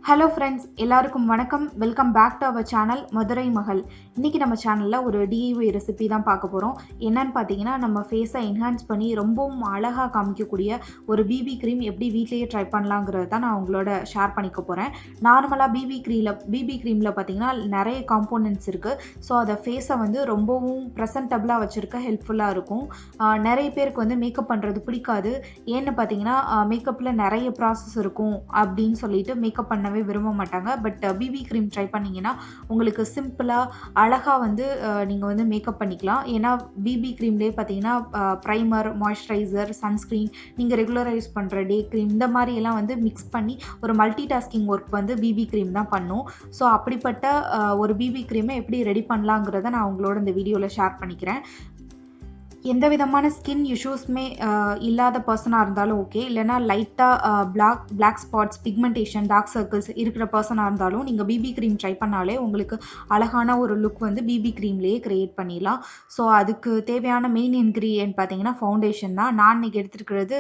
Hello friends, எல்லாருக்கும் வணக்கம். Welcome back to our channel Madurai Magal. இன்றைக்கி நம்ம சேனலில் ஒரு டிஐஒய் ரெசிபி தான் பார்க்க போகிறோம். என்னன்னு பார்த்தீங்கன்னா, நம்ம ஃபேஸை என்ஹான்ஸ் பண்ணி ரொம்பவும் அழகாக காமிக்கக்கூடிய ஒரு பிபி க்ரீம் எப்படி வீட்லேயே ட்ரை பண்ணலாங்கிறது தான் நான் உங்களோட ஷேர் பண்ணிக்க போகிறேன். நார்மலாக பிபி க்ரீமில் பார்த்தீங்கன்னா நிறைய காம்போனன்ட்ஸ் இருக்குது. ஸோ அதை ஃபேஸை வந்து ரொம்பவும் ப்ரெசன்டபுளாக வச்சுருக்க ஹெல்ப்ஃபுல்லாக இருக்கும். நிறைய பேருக்கு வந்து மேக்கப் பண்ணுறது பிடிக்காது. ஏன்னு பார்த்தீங்கன்னா, மேக்கப்பில் நிறைய ப்ராசஸ் இருக்கும் அப்படின்னு சொல்லிட்டு மேக்கப் பண்ண விரும்ப மாட்டாங்க. பட் பிபி க்ரீம் ட்ரை பண்ணிங்கன்னா உங்களுக்கு சிம்பிளாக அழகாக வந்து நீங்கள் வந்து மேக்கப் பண்ணிக்கலாம். ஏன்னா பிபி க்ரீம்லேயே பார்த்தீங்கன்னா ப்ரைமர், மாய்ஸ்சரைசர், சன்ஸ்க்ரீன், நீங்கள் ரெகுலராக யூஸ் பண்ணுற டே க்ரீம், இந்த மாதிரி எல்லாம் வந்து மிக்ஸ் பண்ணி ஒரு மல்டி டாஸ்கிங் ஒர்க் வந்து பிபி க்ரீம் தான் பண்ணும். ஸோ அப்படிப்பட்ட ஒரு பிபி க்ரீமை எப்படி ரெடி பண்ணலாங்கிறத நான் உங்களோட இந்த வீடியோவில் ஷேர் பண்ணிக்கிறேன். எந்த விதமான ஸ்கின் இஷ்யூஸுமே இல்லாத பர்சனாக இருந்தாலும் ஓகே, இல்லைனா லைட்டாக black spots, pigmentation, dark circles இருக்கிற பர்சனாக இருந்தாலும் நீங்கள் பிபி க்ரீம் ட்ரை பண்ணாலே உங்களுக்கு அழகான ஒரு லுக் வந்து பிபி க்ரீம்லேயே க்ரியேட் பண்ணிடலாம். ஸோ அதுக்கு தேவையான மெயின் இன்க்ரீடியன்ட் பார்த்தீங்கன்னா ஃபவுண்டேஷன் தான். நான் இன்றைக்கி எடுத்துருக்கிறது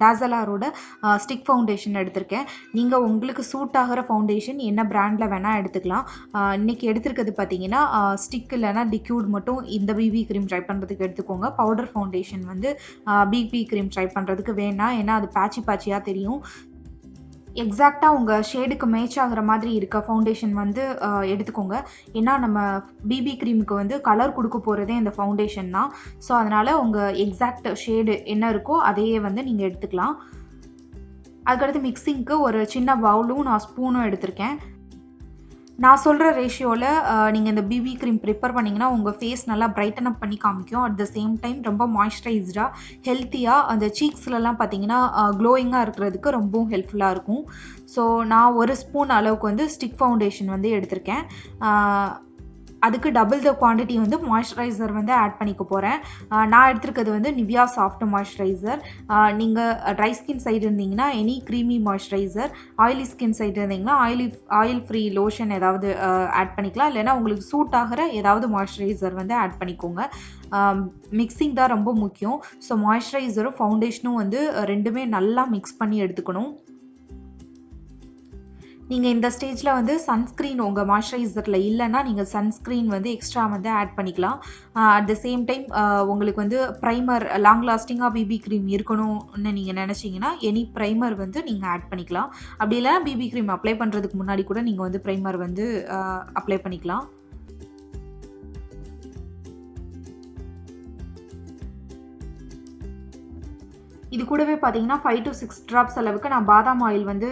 டாசலாரோட ஸ்டிக் ஃபவுண்டேஷன் எடுத்திருக்கேன். நீங்கள் உங்களுக்கு சூட் ஆகிற ஃபவுண்டேஷன் என்ன பிராண்டில் வேணால் எடுத்துக்கலாம். இன்றைக்கி எடுத்துருக்கிறது பார்த்தீங்கன்னா ஸ்டிக் இல்லைனா லிக்யூட் மட்டும் இந்த பிபி க்ரீம் ட்ரை பண்ணுறதுக்கு எடுத்துக்கோங்க. பவுடர் ஃபவுண்டேஷன் வந்து பிபி க்ரீம் ட்ரை பண்ணுறதுக்கு வேணாம். ஏன்னா அது பேட்சியாக தெரியும். எக்ஸாக்டாக உங்கள் ஷேடுக்கு மேட்ச் ஆகிற மாதிரி இருக்க ஃபவுண்டேஷன் வந்து எடுத்துக்கோங்க. ஏன்னா நம்ம பிபி க்ரீமுக்கு வந்து கலர் கொடுக்க போகிறதே இந்த ஃபவுண்டேஷன் தான். ஸோ அதனால் உங்கள் எக்ஸாக்ட் ஷேடு என்ன இருக்கோ அதையே வந்து நீங்கள் எடுத்துக்கலாம். அதுக்கடுத்து மிக்சிங்க்கு ஒரு சின்ன பவுலும் நான் ஸ்பூனும் எடுத்திருக்கேன். நான் சொல்கிற ரேஷியோவில் நீங்கள் இந்த பிபி க்ரீம் ப்ரிப்பேர் பண்ணிங்கன்னா உங்கள் ஃபேஸ் நல்லா பிரைட்டன் அப் பண்ணி காமிக்கும். அட் த சேம் டைம் ரொம்ப மாய்ஸ்சரைஸ்டாக, ஹெல்த்தியாக, அந்த சீக்ஸ்லலாம் பார்த்தீங்கன்னா க்ளோயிங்காக இருக்கிறதுக்கு ரொம்பவும் ஹெல்ப்ஃபுல்லாக இருக்கும். ஸோ நான் ஒரு ஸ்பூன் அளவுக்கு வந்து ஸ்டிக் ஃபவுண்டேஷன் வந்து எடுத்திருக்கேன். அதுக்கு டபுள் த குவான்டிட்டி வந்து மாய்ஸ்சரைசர் வந்து ஆட் பண்ணிக்க போகிறேன். நான் எடுத்துருக்கிறது வந்து நிவ்யா சாஃப்ட் மாய்ஸ்சரைசர். நீங்கள் ட்ரை ஸ்கின் சைடு இருந்தீங்கன்னா any creamy moisturiser, oily skin side இருந்தீங்கன்னா ஆயில் ஃப்ரீ லோஷன் ஏதாவது ஆட் பண்ணிக்கலாம். இல்லைனா உங்களுக்கு சூட் ஆகிற ஏதாவது மாய்ஸ்சரைசர் வந்து ஆட் பண்ணிக்கோங்க. மிக்சிங் தான் ரொம்ப முக்கியம். ஸோ மாய்ஸ்சரைசரும் ஃபவுண்டேஷனும் வந்து ரெண்டுமே நல்லா மிக்ஸ் பண்ணி எடுத்துக்கணும். நீங்கள் இந்த ஸ்டேஜில் வந்து சன்ஸ்க்ரீன் உங்கள் மாய்ஸ்சரைசரில் இல்லைன்னா நீங்கள் சன்ஸ்க்ரீன் வந்து எக்ஸ்ட்ரா வந்து ஆட் பண்ணிக்கலாம். அட் த சேம் டைம் உங்களுக்கு வந்து ப்ரைமர், லாங் லாஸ்டிங்காக பிபி க்ரீம் இருக்கணும்னு நீங்கள் நினச்சிங்கன்னா எனி ப்ரைமர் வந்து நீங்கள் ஆட் பண்ணிக்கலாம். அப்படி இல்லைனா பிபி க்ரீம் அப்ளை பண்ணுறதுக்கு முன்னாடி கூட நீங்கள் வந்து ப்ரைமர் வந்து அப்ளை பண்ணிக்கலாம். இது கூடவே பார்த்தீங்கன்னா 5 to 6 ட்ராப்ஸ் அளவுக்கு நான் பாதாம் ஆயில் வந்து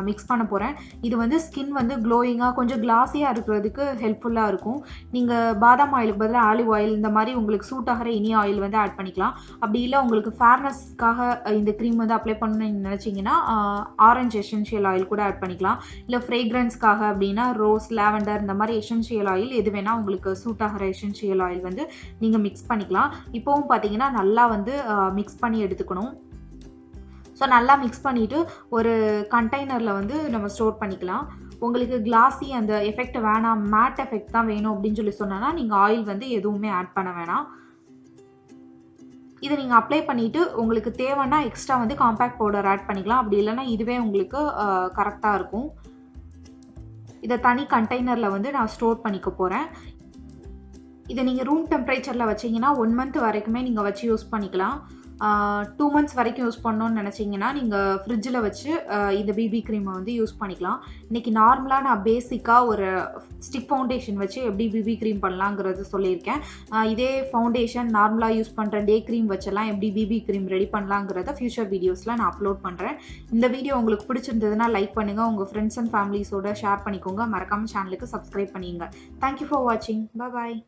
மிக்ஸ் பண்ண போகிறேன். இது வந்து ஸ்கின் வந்து க்ளோயிங்காக கொஞ்சம் கிளாஸியாக இருக்கிறதுக்கு ஹெல்ப்ஃபுல்லாக இருக்கும். நீங்கள் பாதாம் ஆயிலுக்கு பதிலாக ஆலிவ் ஆயில், இந்த மாதிரி உங்களுக்கு சூட் ஆகிற இனி ஆயில் வந்து ஆட் பண்ணிக்கலாம். அப்படி இல்லை உங்களுக்கு ஃபேர்னஸ்க்காக இந்த க்ரீம் வந்து அப்ளை பண்ணணும்னு நினச்சிங்கன்னா ஆரஞ்சு எசென்ஷியல் ஆயில் கூட ஆட் பண்ணிக்கலாம். இல்லை ஃப்ரேக்ரன்ஸ்க்காக அப்படின்னா ரோஸ், லாவெண்டர், இந்த மாதிரி எசென்ஷியல் ஆயில் எது வேணால் உங்களுக்கு சூட் ஆகிற எசென்ஷியல் ஆயில் வந்து நீங்கள் மிக்ஸ் பண்ணிக்கலாம். இப்போவும் பார்த்தீங்கன்னா நல்லா வந்து மிக்ஸ் பண்ணி எடுத்துக்கணும். ஸோ நல்லா மிக்ஸ் பண்ணிவிட்டு ஒரு கண்டெய்னரில் வந்து நம்ம ஸ்டோர் பண்ணிக்கலாம். உங்களுக்கு கிளாஸி அந்த எஃபெக்ட் வேணாம், மேட் எஃபெக்ட் தான் வேணும் அப்படின்னு சொல்லி சொன்னால் நீங்கள் ஆயில் வந்து எதுவுமே ஆட் பண்ண வேணாம். இதை நீங்கள் அப்ளை பண்ணிவிட்டு உங்களுக்கு தேவைன்னா எக்ஸ்ட்ரா வந்து காம்பேக்ட் பவுடர் ஆட் பண்ணிக்கலாம். அப்படி இல்லைன்னா இதுவே உங்களுக்கு கரெக்டாக இருக்கும். இதை தனி கண்டெய்னரில் வந்து நான் ஸ்டோர் பண்ணிக்க போகிறேன். இதை நீங்கள் ரூம் டெம்பரேச்சரில் வச்சிங்கன்னா 1 month வரைக்குமே நீங்கள் வச்சு யூஸ் பண்ணிக்கலாம். 2 months வரைக்கும் யூஸ் பண்ணணும்னு நினச்சிங்கன்னா நீங்கள் ஃப்ரிட்ஜில் வச்சு இந்த பிபி க்ரீமை வந்து யூஸ் பண்ணிக்கலாம். இன்றைக்கி நார்மலாக நான் பேசிக்காக ஒரு ஸ்டிக் ஃபவுண்டேஷன் வச்சு எப்படி பிபி க்ரீம் பண்ணலாங்கிறது சொல்லியிருக்கேன். இதே ஃபவுண்டேஷன் நார்மலாக யூஸ் பண்ணுற டே க்ரீம் வச்செல்லாம் எப்படி பிபி க்ரீம் ரெடி பண்ணலாங்கிறத ஃபியூச்சர் வீடியோஸில் நான் அப்லோட் பண்ணுறேன். இந்த வீடியோ உங்களுக்கு பிடிச்சிருந்ததுன்னா லைக் பண்ணுங்கள், உங்கள் ஃப்ரெண்ட்ஸ் அண்ட் ஃபேமிலிஸோட ஷேர் பண்ணிக்கோங்க. மறக்காமல் சேனலுக்கு சப்ஸ்கிரைப் பண்ணிடுங்க. தேங்க்யூ ஃபார் வாட்சிங். பாய்.